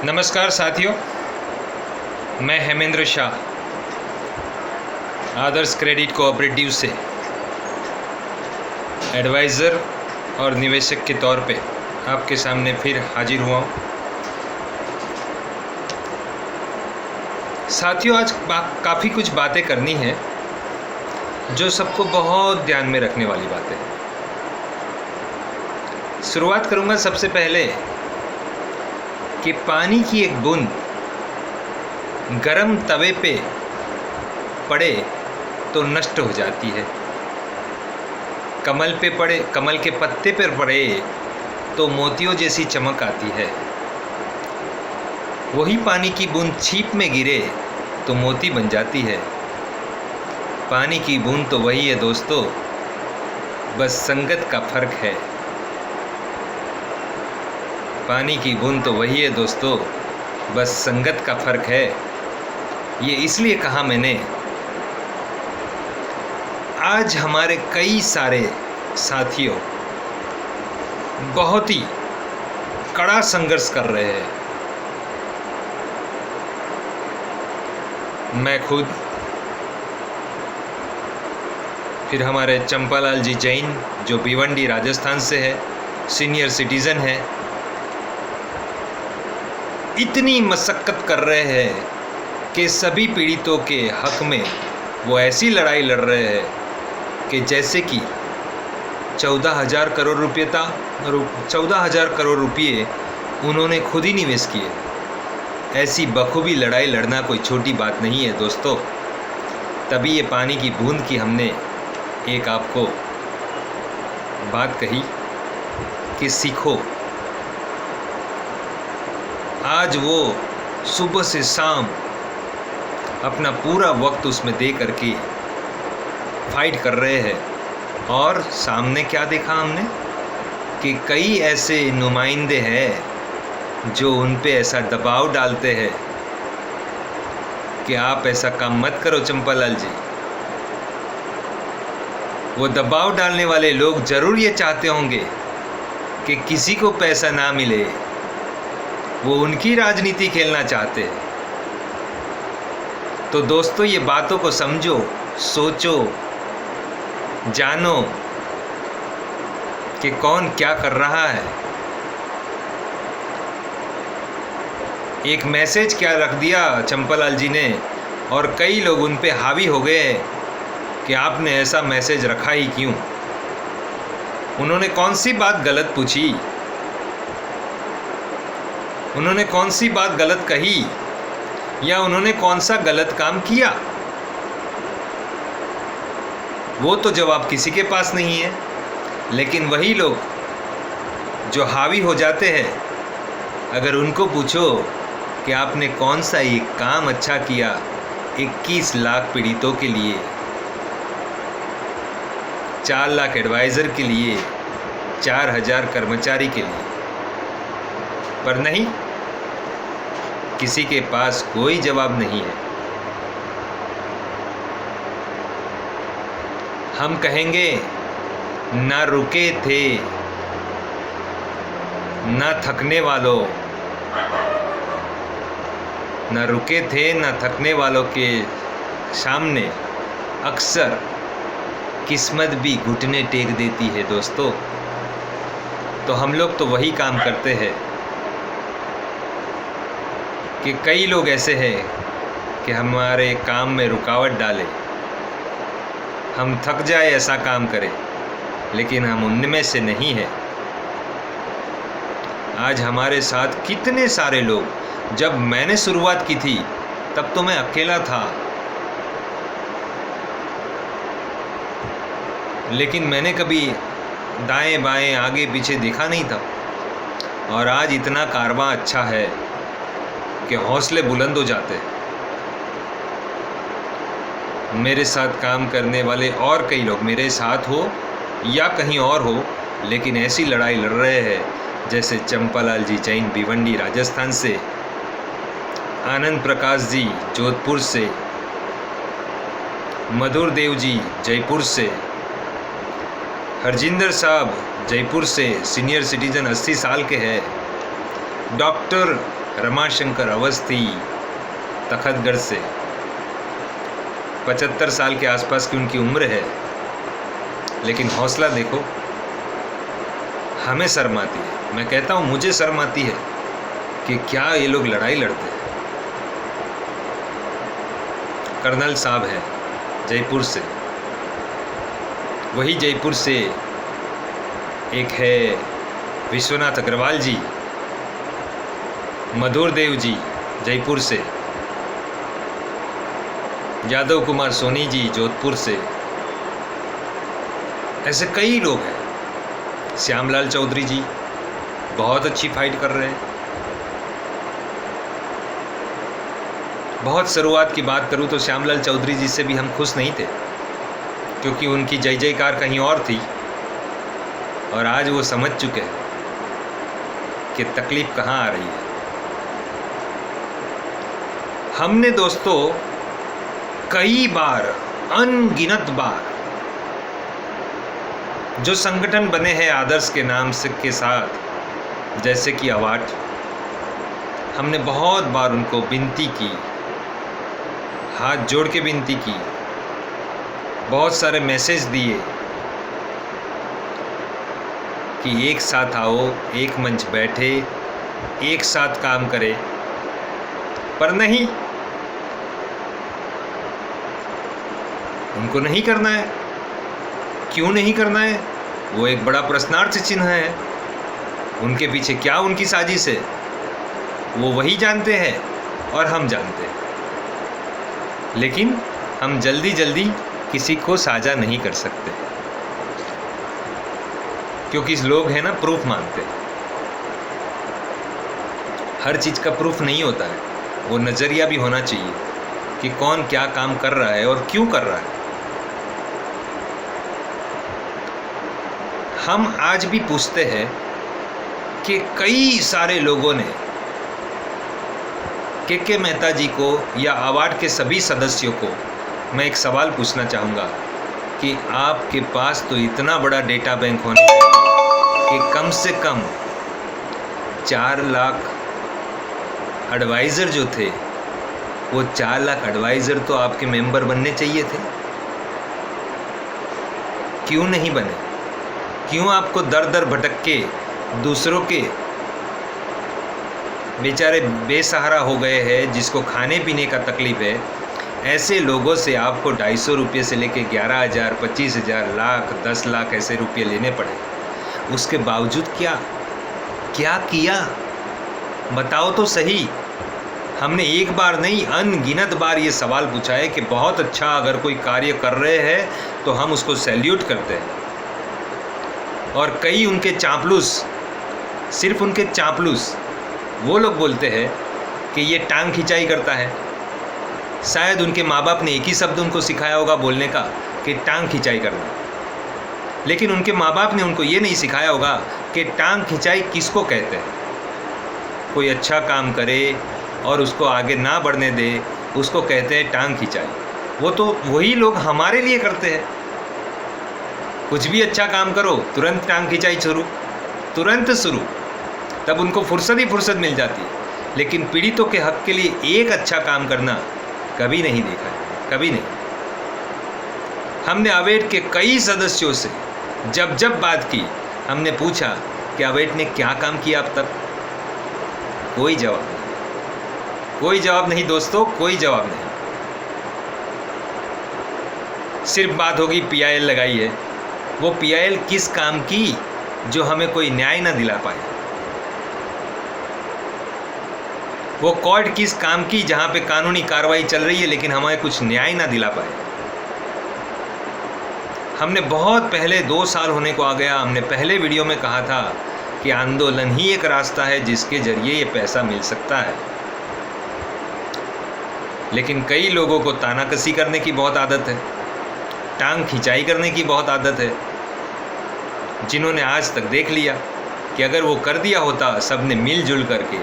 नमस्कार साथियों, मैं हेमेंद्र शाह आदर्श क्रेडिट कोऑपरेटिव से एडवाइज़र और निवेशक के तौर पे आपके सामने फिर हाजिर हुआ हूँ। साथियों, आज काफ़ी कुछ बातें करनी है जो सबको बहुत ध्यान में रखने वाली बातें हैं। शुरुआत करूँगा सबसे पहले कि पानी की एक बूंद गरम तवे पे पड़े तो नष्ट हो जाती है, कमल पे पड़े, कमल के पत्ते पर पड़े तो मोतियों जैसी चमक आती है। वही पानी की बूंद छीप में गिरे तो मोती बन जाती है। पानी की बूंद तो वही है दोस्तों, बस संगत का फर्क है। पानी की बूंद तो वही है दोस्तों, बस संगत का फ़र्क है। ये इसलिए कहा मैंने, आज हमारे कई सारे साथियों बहुत ही कड़ा संघर्ष कर रहे हैं। मैं खुद, फिर हमारे चंपालाल जी जैन जो भिवंडी राजस्थान से है, सीनियर सिटीज़न है, इतनी मशक्क़त कर रहे हैं कि सभी पीड़ितों के हक में वो ऐसी लड़ाई लड़ रहे हैं कि जैसे कि 14,000 करोड़ रुपये था, 14,000 करोड़ रुपये उन्होंने खुद ही निवेश किए। ऐसी बखूबी लड़ाई लड़ना कोई छोटी बात नहीं है दोस्तों। तभी ये पानी की बूंद की हमने एक आपको बात कही कि सीखो। आज वो सुबह से शाम अपना पूरा वक्त उसमें दे करके फाइट कर रहे हैं, और सामने क्या देखा हमने कि कई ऐसे नुमाइंदे हैं जो उन पे ऐसा दबाव डालते हैं कि आप ऐसा काम मत करो चंपालाल जी। वो दबाव डालने वाले लोग ज़रूर ये चाहते होंगे कि किसी को पैसा ना मिले, वो उनकी राजनीति खेलना चाहते हैं। तो दोस्तों, ये बातों को समझो, सोचो, जानो कि कौन क्या कर रहा है। एक मैसेज क्या रख दिया चंपालाल जी ने, और कई लोग उन पे हावी हो गए कि आपने ऐसा मैसेज रखा ही क्यों। उन्होंने कौन सी बात गलत पूछी, उन्होंने कौन सी बात गलत कही, या उन्होंने कौन सा गलत काम किया, वो तो जवाब किसी के पास नहीं है। लेकिन वही लोग जो हावी हो जाते हैं, अगर उनको पूछो कि आपने कौन सा ये काम अच्छा किया 21 लाख पीड़ितों के लिए, 4 लाख एडवाइज़र के लिए, 4,000 कर्मचारी के लिए, पर नहीं, किसी के पास कोई जवाब नहीं है। हम कहेंगे ना रुके थे ना थकने वालों, ना रुके थे ना थकने वालों के सामने अक्सर किस्मत भी घुटने टेक देती है दोस्तों। तो हम लोग तो वही काम करते हैं कि कई लोग ऐसे हैं कि हमारे काम में रुकावट डाले, हम थक जाए ऐसा काम करें, लेकिन हम उनमें से नहीं हैं। आज हमारे साथ कितने सारे लोग, जब मैंने शुरुआत की थी तब तो मैं अकेला था, लेकिन मैंने कभी दाएं बाएं आगे पीछे देखा नहीं था। और आज इतना कारवां अच्छा है कि हौसले बुलंद हो जाते हैं। मेरे साथ काम करने वाले और कई लोग मेरे साथ हो या कहीं और हो, लेकिन ऐसी लड़ाई लड़ रहे हैं जैसे चंपालाल जी जैन भिवंडी राजस्थान से, आनंद प्रकाश जी जोधपुर से, मधुर देव जी जयपुर से, हरजिंदर साहब जयपुर से सीनियर सिटीजन 80 साल के हैं, डॉक्टर रमाशंकर अवस्थी तखतगढ़ से, 75 साल के आसपास की उनकी उम्र है, लेकिन हौसला देखो। हमें शर्म आती है, मैं कहता हूँ मुझे शर्म आती है कि क्या ये लोग लड़ाई लड़ते हैं। कर्नल साहब है जयपुर से, वही जयपुर से एक है विश्वनाथ अग्रवाल जी, मधुर देव जी जयपुर से, यादव कुमार सोनी जी जोधपुर से, ऐसे कई लोग हैं। श्यामलाल चौधरी जी बहुत अच्छी फाइट कर रहे हैं। बहुत शुरुआत की बात करूं तो श्यामलाल चौधरी जी से भी हम खुश नहीं थे, क्योंकि उनकी जय जयकार कहीं और थी, और आज वो समझ चुके हैं कि तकलीफ कहाँ आ रही है। हमने दोस्तों कई बार, अनगिनत बार जो संगठन बने हैं आदर्श के नाम से के साथ, जैसे कि अवार्ड, हमने बहुत बार उनको विनती की, हाथ जोड़ के विनती की, बहुत सारे मैसेज दिए कि एक साथ आओ, एक मंच बैठे, एक साथ काम करें, पर नहीं, उनको नहीं करना है। क्यों नहीं करना है, वो एक बड़ा प्रश्नार्थ चिन्ह है। उनके पीछे क्या उनकी साजिश है, वो वही जानते हैं और हम जानते हैं, लेकिन हम जल्दी जल्दी किसी को साझा नहीं कर सकते, क्योंकि लोग हैं ना प्रूफ मांगते हैं। हर चीज़ का प्रूफ नहीं होता है, वो नज़रिया भी होना चाहिए कि कौन क्या काम कर रहा है और क्यों कर रहा है। हम आज भी पूछते हैं कि कई सारे लोगों ने के मेहता जी को या अवार्ड के सभी सदस्यों को मैं एक सवाल पूछना चाहूँगा कि आपके पास तो इतना बड़ा डेटा बैंक होने चाहिए कि कम से कम 4 लाख एडवाइज़र जो थे, वो 4 लाख एडवाइज़र तो आपके मेंबर बनने चाहिए थे। क्यों नहीं बने? क्यों आपको दर दर भटक के दूसरों के बेचारे बेसहारा हो गए हैं, जिसको खाने पीने का तकलीफ है, ऐसे लोगों से आपको 250 रुपये से लेके 11,000, 25,000, लाख, 10 लाख ऐसे रुपये लेने पड़े। उसके बावजूद क्या किया? बताओ तो सही। हमने एक बार नहीं, अनगिनत बार ये सवाल पूछा है कि बहुत अच्छा अगर कोई कार्य कर रहे हैं तो हम उसको सैल्यूट करते हैं। और कई उनके चापलूस, सिर्फ उनके चापलूस, वो लोग बोलते हैं कि ये टांग खिंचाई करता है। शायद उनके माँ बाप ने एक ही शब्द उनको सिखाया होगा बोलने का कि टांग खिंचाई करना, लेकिन उनके माँ बाप ने उनको ये नहीं सिखाया होगा कि टांग खिंचाई किसको कहते हैं। कोई अच्छा काम करे और उसको आगे ना बढ़ने दे, उसको कहते हैं टांग खिंचाई। वो तो वही लोग हमारे लिए करते हैं। कुछ भी अच्छा काम करो, तुरंत टांग खिंचाई शुरू, तुरंत शुरू, तब उनको फुर्सत ही फुर्सत मिल जाती है। लेकिन पीड़ितों के हक के लिए एक अच्छा काम करना कभी नहीं देखा है, कभी नहीं। हमने अवेट के कई सदस्यों से जब जब बात की, हमने पूछा कि अवेट ने क्या काम किया अब तक। कोई जवाब नहीं, कोई जवाब नहीं दोस्तों, कोई जवाब नहीं। सिर्फ बात होगी PIL लगाई है। वो PIL किस काम की जो हमें कोई न्याय ना दिला पाए? वो कोर्ट किस काम की जहां पे कानूनी कार्रवाई चल रही है लेकिन हमें कुछ न्याय ना दिला पाए? हमने बहुत पहले, 2 साल होने को आ गया, हमने पहले वीडियो में कहा था कि आंदोलन ही एक रास्ता है जिसके जरिए ये पैसा मिल सकता है। लेकिन कई लोगों को तानाकसी करने की बहुत आदत है, टांग खिंचाई करने की बहुत आदत है, जिन्होंने आज तक देख लिया कि अगर वो कर दिया होता सबने मिलजुल करके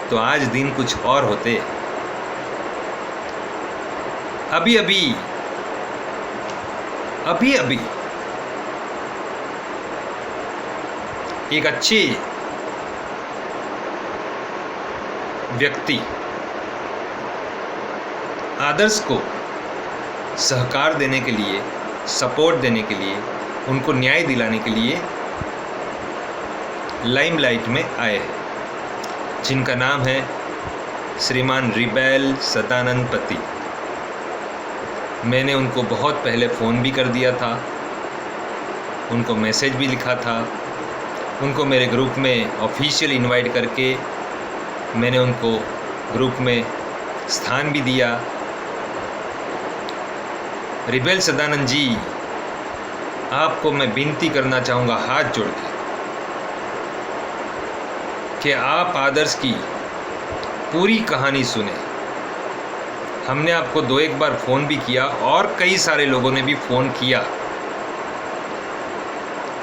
तो आज दिन कुछ और होते। अभी अभी एक अच्छी व्यक्ति आदर्श को सहकार देने के लिए, सपोर्ट देने के लिए, उनको न्याय दिलाने के लिए लाइमलाइट में आए हैं, जिनका नाम है श्रीमान रिबेल सदानंद पति। मैंने उनको बहुत पहले फ़ोन भी कर दिया था, उनको मैसेज भी लिखा था, उनको मेरे ग्रुप में ऑफिशियल इनवाइट करके मैंने उनको ग्रुप में स्थान भी दिया। रिबेल सदानंद जी, आपको मैं विनती करना चाहूँगा हाथ जोड़ के कि आप आदर्श की पूरी कहानी सुने। हमने आपको 2-1 बार फ़ोन भी किया और कई सारे लोगों ने भी फ़ोन किया,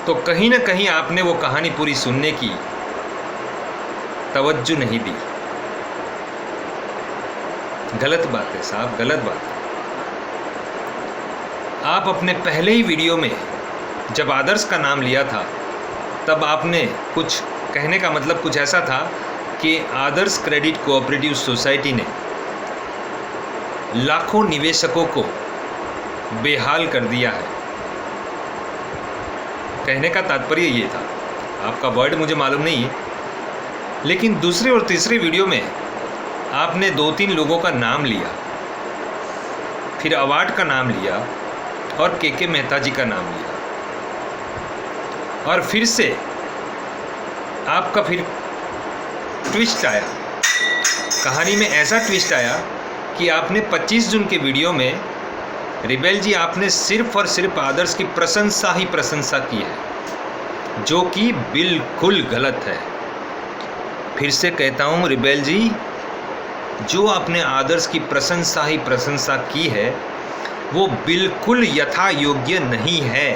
तो कहीं ना कहीं आपने वो कहानी पूरी सुनने की तवज्जो नहीं दी। गलत बात है साहब, गलत बात है। आप अपने पहले ही वीडियो में जब आदर्श का नाम लिया था, तब आपने कुछ कहने का मतलब कुछ ऐसा था कि आदर्श क्रेडिट कोऑपरेटिव सोसाइटी ने लाखों निवेशकों को बेहाल कर दिया है। कहने का तात्पर्य ये था, आपका वर्ड मुझे मालूम नहीं है, लेकिन दूसरे और तीसरे वीडियो में आपने 2-3 लोगों का नाम लिया, फिर अवार्ड का नाम लिया और के मेहता जी का नाम लिया, और फिर से आपका फिर ट्विस्ट आया। कहानी में ऐसा ट्विस्ट आया कि आपने 25 जून के वीडियो में रिबेल जी, आपने सिर्फ और सिर्फ आदर्श की प्रशंसा ही प्रशंसा की है, जो कि बिल्कुल गलत है। फिर से कहता हूँ रिबेल जी, जो आपने आदर्श की प्रशंसा ही प्रशंसा की है वो बिल्कुल यथा योग्य नहीं है।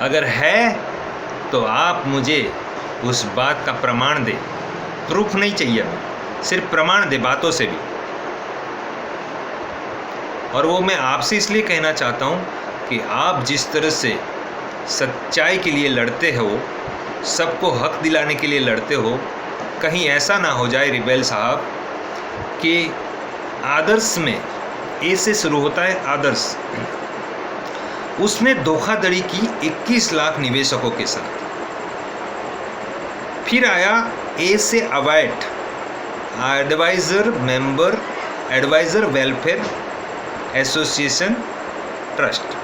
अगर है तो आप मुझे उस बात का प्रमाण दे। प्रूफ नहीं चाहिए हमें, सिर्फ प्रमाण दे, बातों से भी। और वो मैं आपसे इसलिए कहना चाहता हूँ कि आप जिस तरह से सच्चाई के लिए लड़ते हो, सबको हक दिलाने के लिए लड़ते हो, कहीं ऐसा ना हो जाए रिबेल साहब कि आदर्श में ए से शुरू होता है आदर्श, उसने धोखाधड़ी की 21 लाख निवेशकों के साथ। फिर आया ए से award, adviser welfare association trust,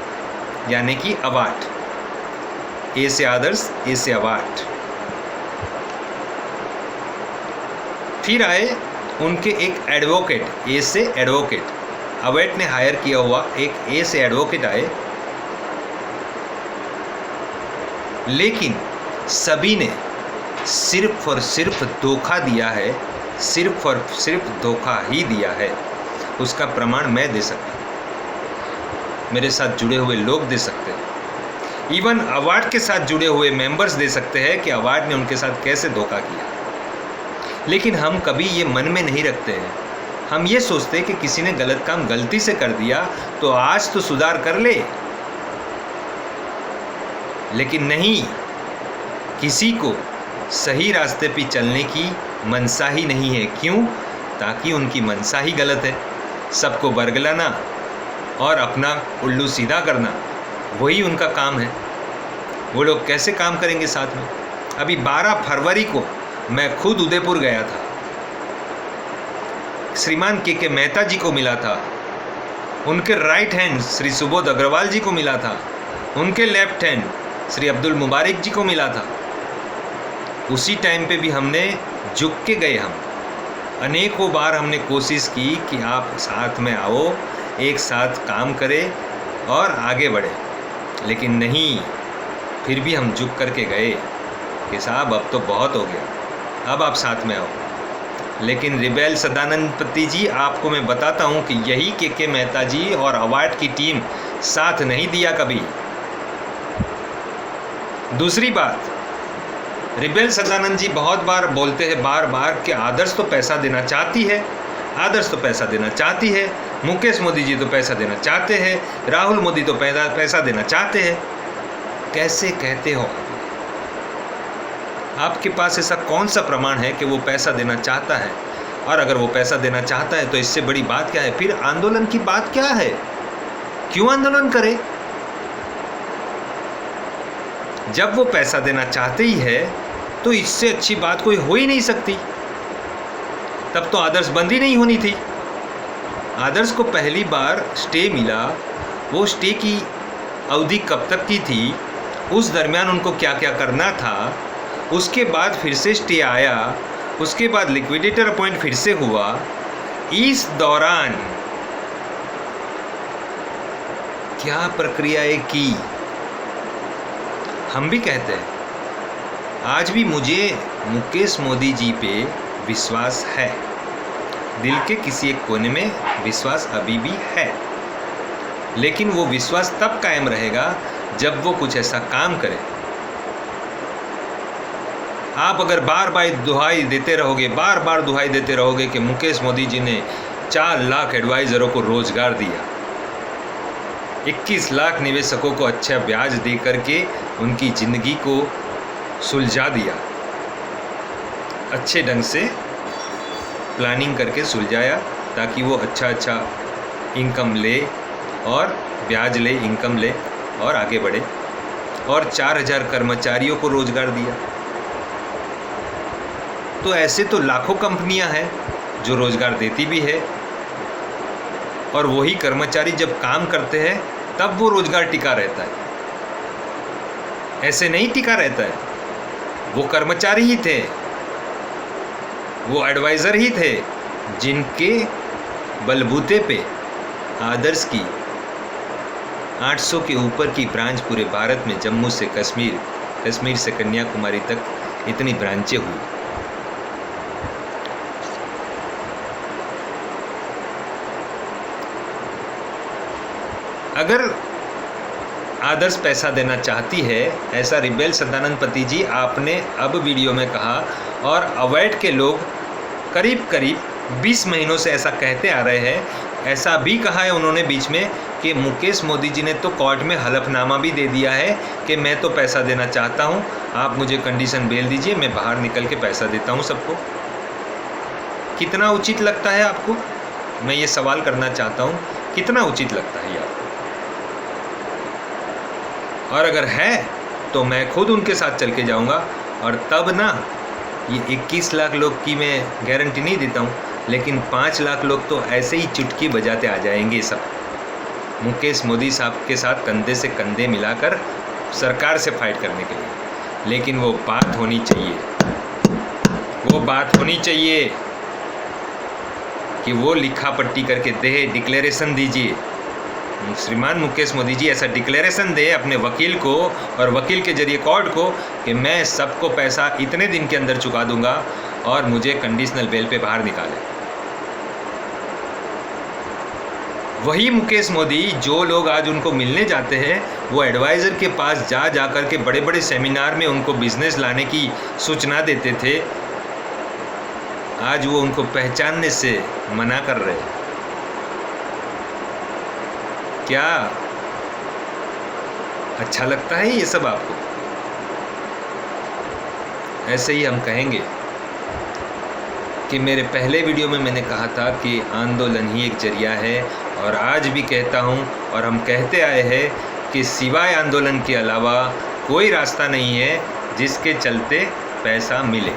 यानी कि अवार्ड। ए से आदर्श, ए से अवार्ड। फिर आए उनके एक एडवोकेट, ए से एडवोकेट, अवार्ड ने हायर किया हुआ एक ए से एडवोकेट आए, लेकिन सभी ने सिर्फ और सिर्फ धोखा दिया है, सिर्फ और सिर्फ धोखा ही दिया है। उसका प्रमाण मैं दे सकता हूँ, मेरे साथ जुड़े हुए लोग दे सकते हैं, इवन अवार्ड के साथ जुड़े हुए मेंबर्स दे सकते हैं कि अवार्ड ने उनके साथ कैसे धोखा किया। लेकिन हम कभी ये मन में नहीं रखते हैं। हम ये सोचते हैं कि किसी ने गलत काम गलती से कर दिया तो आज तो सुधार कर ले, लेकिन नहीं, किसी को सही रास्ते पे चलने की मनसा ही नहीं है। क्यों? ताकि उनकी मनसा ही गलत है। सबको बरगलाना और अपना उल्लू सीधा करना, वही उनका काम है। वो लोग कैसे काम करेंगे साथ में? अभी 12 फरवरी को मैं खुद उदयपुर गया था, श्रीमान के मेहता जी को मिला था, उनके राइट हैंड श्री सुबोध अग्रवाल जी को मिला था, उनके लेफ्ट हैंड श्री अब्दुल मुबारक जी को मिला था। उसी टाइम पे भी हमने झुक के गए। हम अनेकों बार हमने कोशिश की कि आप साथ में आओ, एक साथ काम करें और आगे बढ़े, लेकिन नहीं, फिर भी हम झुक करके गए कि साहब अब तो बहुत हो गया, अब आप साथ में आओ। लेकिन रिबेल सदानंद पति जी, आपको मैं बताता हूँ कि यही के मेहता जी और अवार्ड की टीम साथ नहीं दिया कभी। दूसरी बात, रिबेल सदानंद जी बहुत बार बोलते हैं, बार बार कि आदर्श तो पैसा देना चाहती है, आदर्श तो पैसा देना चाहती है, मुकेश मोदी जी तो पैसा देना चाहते हैं, राहुल मोदी तो पैसा देना चाहते हैं। कैसे कहते हो? आपके पास ऐसा कौन सा प्रमाण है कि वो पैसा देना चाहता है? और अगर वो पैसा देना चाहता है तो इससे बड़ी बात क्या है? फिर आंदोलन की बात क्या है? क्यों आंदोलन करे? जब वो पैसा देना चाहते ही है तो इससे अच्छी बात कोई हो ही नहीं सकती। तब तो आदर्श बंद ही नहीं होनी थी। आदर्श को पहली बार स्टे मिला, वो स्टे की अवधि कब तक की थी, उस दरमियान उनको क्या क्या करना था, उसके बाद फिर से स्टे आया, उसके बाद लिक्विडेटर अपॉइंट फिर से हुआ। इस दौरान क्या प्रक्रियाएं की? हम भी कहते हैं, आज भी मुझे मुकेश मोदी जी पे विश्वास है, दिल के किसी एक कोने में विश्वास अभी भी है, लेकिन वो विश्वास तब कायम रहेगा जब वो कुछ ऐसा काम करे। आप अगर बार बार दुहाई देते रहोगे, बार बार दुहाई देते रहोगे कि मुकेश मोदी जी ने 4 लाख एडवाइज़रों को रोज़गार दिया, 21 लाख निवेशकों को अच्छा ब्याज दे करके उनकी ज़िंदगी को सुलझा दिया, अच्छे ढंग से प्लानिंग करके सुलझाया ताकि वो अच्छा इनकम ले और ब्याज ले, इनकम ले और आगे बढ़े, और 4000 कर्मचारियों को रोज़गार दिया। तो ऐसे तो लाखों कंपनियां हैं जो रोज़गार देती भी है, और वही कर्मचारी जब काम करते हैं तब वो रोज़गार टिका रहता है, ऐसे नहीं टिका रहता है। वो कर्मचारी ही थे, वो एडवाइज़र ही थे जिनके बलबूते पे आदर्श की 800 के ऊपर की ब्रांच पूरे भारत में, जम्मू से कश्मीर, कश्मीर से कन्याकुमारी तक इतनी ब्रांचें हुई। अगर आदर्श पैसा देना चाहती है, ऐसा रिबेल सदानंद पति जी आपने अब वीडियो में कहा, और अवैध के लोग करीब 20 महीनों से ऐसा कहते आ रहे हैं। ऐसा भी कहा है उन्होंने बीच में कि मुकेश मोदी जी ने तो कोर्ट में हलफनामा भी दे दिया है कि मैं तो पैसा देना चाहता हूं, आप मुझे कंडीशन बेल दीजिए, मैं बाहर निकल के पैसा देता हूं सबको। कितना उचित लगता है आपको? मैं ये सवाल करना चाहता हूं, कितना उचित लगता है ये आपको? और अगर है तो मैं खुद उनके साथ चल के जाऊँगा, और तब ना ये 21 लाख लोग की मैं गारंटी नहीं देता हूँ, लेकिन 5 लाख लोग तो ऐसे ही चुटकी बजाते आ जाएंगे सब, मुकेश मोदी साहब के साथ कंधे से कंधे मिलाकर सरकार से फाइट करने के लिए। लेकिन वो बात होनी चाहिए, वो बात होनी चाहिए कि वो लिखा पट्टी करके दे, डिक्लेरेशन दीजिए, श्रीमान मुकेश मोदी जी ऐसा डिक्लेरेशन दे अपने वकील को और वकील के जरिए कोर्ट को कि मैं सबको पैसा इतने दिन के अंदर चुका दूंगा और मुझे कंडीशनल बेल पे बाहर निकाले। वही मुकेश मोदी जो लोग आज उनको मिलने जाते हैं, वो एडवाइज़र के पास जा कर के बड़े बड़े सेमिनार में उनको बिजनेस लाने की सूचना देते थे, आज वो उनको पहचानने से मना कर रहे हैं। क्या अच्छा लगता है ये सब आपको? ऐसे ही हम कहेंगे कि मेरे पहले वीडियो में मैंने कहा था कि आंदोलन ही एक जरिया है, और आज भी कहता हूँ, और हम कहते आए हैं कि सिवाय आंदोलन के अलावा कोई रास्ता नहीं है जिसके चलते पैसा मिले।